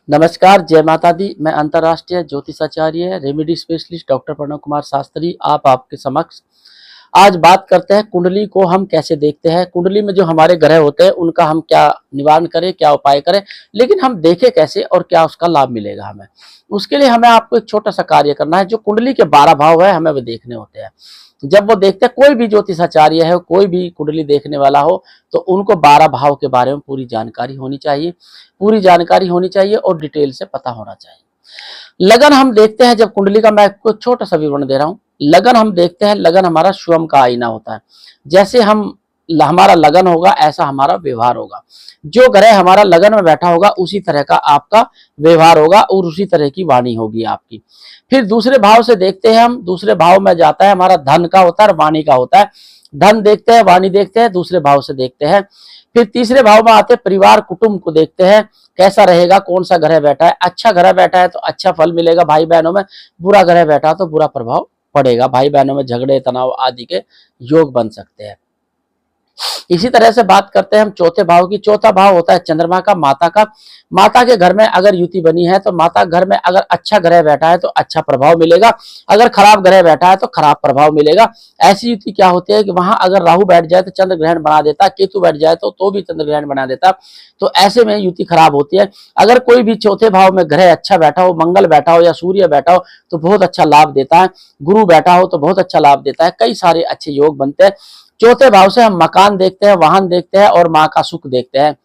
नमस्कार, जय माता दी। मैं अंतर्राष्ट्रीय ज्योतिषाचार्य remedy specialist doctor Pranav Kumar Shastri आपके समक्ष आज बात करते हैं कुंडली को हम कैसे देखते हैं। कुंडली में जो हमारे ग्रह होते हैं उनका हम क्या निवारण करें, क्या उपाय करें, लेकिन हम देखें कैसे और क्या उसका लाभ मिलेगा हमें। उसके लिए हमें आपको एक छोटा सा कार्य करना है। जो कुंडली के 12 भाव है हमें वो देखने होते हैं। जब वो देखते हैं, कोई भी ज्योतिषाचार्य है, कोई भी कुंडली देखने वाला हो, तो उनको 12 भाव के बारे में पूरी जानकारी होनी चाहिए, पूरी जानकारी होनी चाहिए और डिटेल से पता होना चाहिए। लगन हम देखते हैं, जब कुंडली का मैं आपको छोटा सा विवरण दे रहा हूं। लगन हम देखते हैं, लगन हमारा स्वयं का आईना होता है। जैसे हमारा लगन होगा ऐसा हमारा व्यवहार होगा। जो ग्रह हमारा लगन में बैठा होगा उसी तरह का आपका व्यवहार होगा और उसी तरह की वाणी होगी आपकी। फिर दूसरे भाव से देखते हैं हम, दूसरे भाव में जाता है हमारा धन का होता है और वाणी का होता है। धन देखते हैं, वाणी देखते हैं, दूसरे भाव से देखते हैं। फिर तीसरे भाव में आते परिवार कुटुंब को देखते हैं, कैसा रहेगा, कौन सा ग्रह बैठा है। अच्छा ग्रह बैठा है तो अच्छा फल मिलेगा भाई बहनों में, बुरा ग्रह बैठा तो बुरा प्रभाव पड़ेगा, भाई बहनों में झगड़े तनाव आदि के योग बन सकते हैं। इसी तरह से बात करते हैं हम चौथे भाव की। चौथा भाव होता है चंद्रमा का, माता का। माता के घर में अगर युति बनी है तो माता घर में अगर अच्छा ग्रह बैठा है तो अच्छा प्रभाव मिलेगा, अगर खराब ग्रह बैठा है तो खराब प्रभाव मिलेगा। ऐसी युति क्या होती है कि वहां अगर राहु बैठ जाए तो चंद्र ग्रहण बना देता, केतु बैठ जाए तो भी चंद्र ग्रहण बना देता। तो ऐसे में युति खराब होती है। अगर कोई भी चौथे भाव में ग्रह अच्छा बैठा हो, मंगल बैठा हो या सूर्य बैठा हो तो बहुत अच्छा लाभ देता है। गुरु बैठा हो तो बहुत अच्छा लाभ देता है। कई सारे अच्छे योग बनते हैं। चौथे भाव से हम मकान देखते हैं, वाहन देखते हैं और माँ का सुख देखते हैं।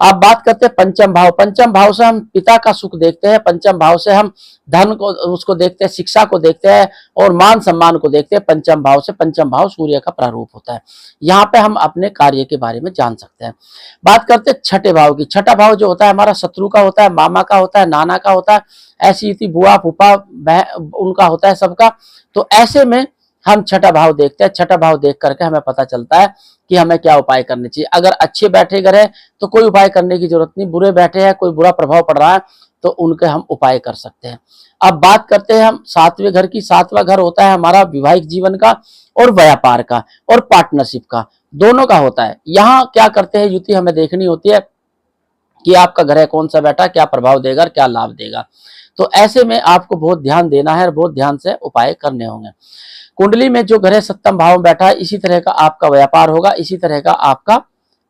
आप बात करते हैं पंचम भाव। पंचम भाव से हम पिता का सुख देखते हैं। पंचम भाव से हम धन को उसको देखते हैं, शिक्षा को देखते हैं और मान सम्मान को देखते हैं। पंचम भाव से, पंचम भाव सूर्य का प्रारूप होता है। यहाँ पे हम अपने कार्य के बारे में जान सकते हैं। बात करते हैं छठे भाव की। छठा भाव जो होता है हमारा शत्रु का होता है, मामा का होता है, नाना का होता है, ऐसी बुआ फूफा उनका होता है सबका। तो ऐसे में हम छठा भाव देखते हैं। छठा भाव देख करके हमें पता चलता है कि हमें क्या उपाय करने चाहिए। अगर अच्छे बैठे ग्रह तो कोई उपाय करने की जरूरत नहीं, बुरे बैठे हैं, कोई बुरा प्रभाव पड़ रहा है तो उनके हम उपाय कर सकते हैं। अब बात करते हैं हम सातवें घर की। सातवां घर होता है हमारा विवाहिक जीवन का और व्यापार का और पार्टनरशिप का, दोनों का होता है। यहाँ क्या करते हैं, युति हमें देखनी होती है कि आपका ग्रह कौन सा बैठा, क्या प्रभाव देगा और क्या लाभ देगा। तो ऐसे में आपको बहुत ध्यान देना है और बहुत ध्यान से उपाय करने होंगे। कुंडली में जो ग्रह सप्तम भाव में बैठा है इसी तरह का आपका व्यापार होगा, इसी तरह का आपका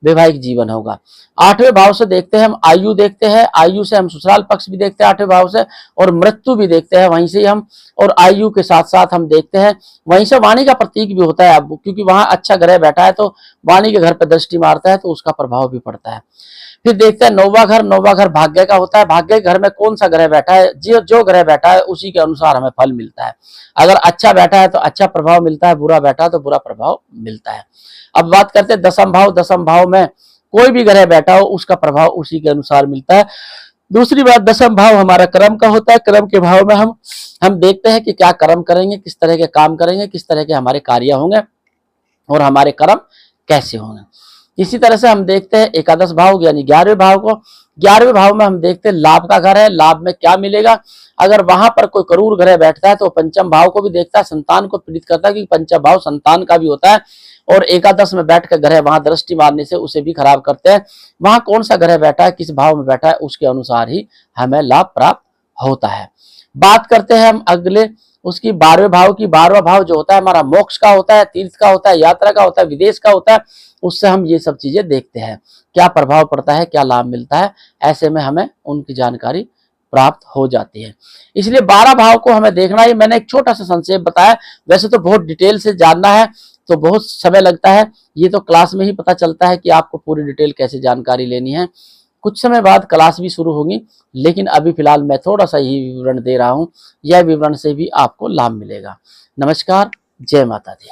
वैवाहिक जीवन होगा। आठवें भाव से देखते हैं हम आयु देखते हैं। आयु से हम ससुराल पक्ष भी देखते हैं आठवें भाव से, और मृत्यु भी देखते हैं वहीं से हम, और आयु के साथ साथ हम देखते हैं वहीं से वाणी का प्रतीक भी होता है अब, क्योंकि वहां अच्छा ग्रह बैठा है तो वाणी के घर पर दृष्टि मारता है तो उसका प्रभाव भी पड़ता है। फिर देखते हैं नौवा घर। नौवा घर भाग्य का होता है। भाग्य के घर में कौन सा ग्रह बैठा है, जो ग्रह बैठा है उसी के अनुसार हमें फल मिलता है। अगर अच्छा बैठा है तो अच्छा प्रभाव मिलता है, बुरा बैठा है तो बुरा प्रभाव मिलता है। अब बात करते हैं दसम भाव। दसम भाव में कोई भी ग्रह बैठा हो उसका प्रभाव उसी के अनुसार मिलता है। दूसरी बात, दसम भाव हमारा कर्म का होता है। कर्म के भाव में हम देखते हैं कि क्या कर्म करेंगे, किस तरह के काम करेंगे, किस तरह के हमारे कार्य होंगे और हमारे कर्म कैसे होंगे। इसी तरह से हम देखते हैं एकादश भाव यानी 11वें भाव को। 11वें भाव में हम देखते हैं लाभ का घर है, लाभ में क्या मिलेगा। अगर वहां पर कोई करूर ग्रह बैठता है तो पंचम भाव को भी देखता है, संतान को पीड़ित करता है, क्योंकि पंचम भाव संतान का भी होता है। और एकादश में बैठ कर ग्रह वहां दृष्टि मारने से उसे भी खराब करते हैं। वहां कौन सा ग्रह बैठा है, किस भाव में बैठा है, उसके अनुसार ही हमें लाभ प्राप्त होता है। बात करते हैं हम अगले उसकी 12वें भाव की। 12वां भाव जो होता है हमारा मोक्ष का होता है, तीर्थ का होता है, यात्रा का होता है, विदेश का होता है। उससे हम ये सब चीजें देखते हैं, क्या प्रभाव पड़ता है, क्या लाभ मिलता है। ऐसे में हमें उनकी जानकारी प्राप्त हो जाती है। इसलिए 12 भाव को हमें देखना है। मैंने एक छोटा सा संक्षेप बताया, वैसे तो बहुत डिटेल से जानना है तो बहुत समय लगता है। ये तो क्लास में ही पता चलता है कि आपको पूरी डिटेल कैसे जानकारी लेनी है। कुछ समय बाद क्लास भी शुरू होगी, लेकिन अभी फिलहाल मैं थोड़ा सा ही विवरण दे रहा हूं। यह विवरण से भी आपको लाभ मिलेगा। नमस्कार, जय माता दी।